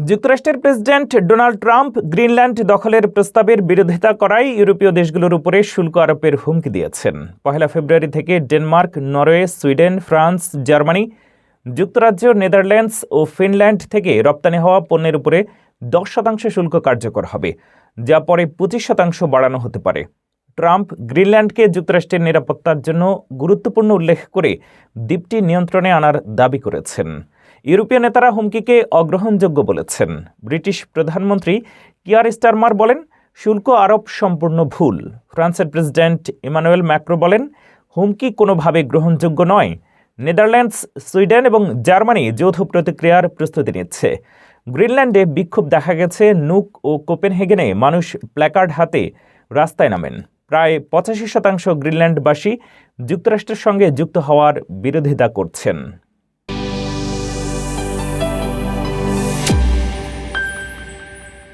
যুক্তরাষ্ট্রের president Donald Trump Greenland দখলের প্রস্তাবের বিরোধিতা করায় ইউরোপীয় দেশগুলোর উপরে শুল্ক আরোপের হুমকি দিয়েছেন। 1 ফেব্রুয়ারি থেকে Denmark, Norway, Sweden, France, Germany, যুক্তরাজ্য, নেদারল্যান্ডস ও ফিনল্যান্ড থেকে রপ্তানি হওয়া পণ্যের উপরে 10% শুল্ক কার্যকর হবে, যা পরে 25% বাড়ানো হতে পারে। ট্রাম্প গ্রিনল্যান্ডকে যুক্তরাষ্ট্রের নিরাপত্তার জন্য গুরুত্বপূর্ণ উল্লেখ করে দ্বীপটি নিয়ন্ত্রণে আনার দাবি করেছেন। ইউরোপীয় নেতারা হুমকিকে অগ্রহণযোগ্য বলেছেন। ব্রিটিশ প্রধানমন্ত্রী কিয়ার স্টারমার বলেন, শুল্ক আরোপ সম্পূর্ণ ভুল। ফ্রান্সের প্রেসিডেন্ট ইমানুয়েল ম্যাক্রো বলেন, হুমকি কোনোভাবে গ্রহণযোগ্য নয়। নেদারল্যান্ডস, সুইডেন এবং জার্মানি যৌথ প্রতিক্রিয়ার প্রস্তুতি নিচ্ছে। গ্রিনল্যান্ডে বিক্ষোভ দেখা গেছে। নুক ও কোপেনহেগেনে মানুষ প্ল্যাকার্ড হাতে রাস্তায় নামেন। প্রায় 85% গ্রিনল্যান্ডবাসী যুক্তরাষ্ট্রের সঙ্গে যুক্ত হওয়ার বিরোধিতা করছেন।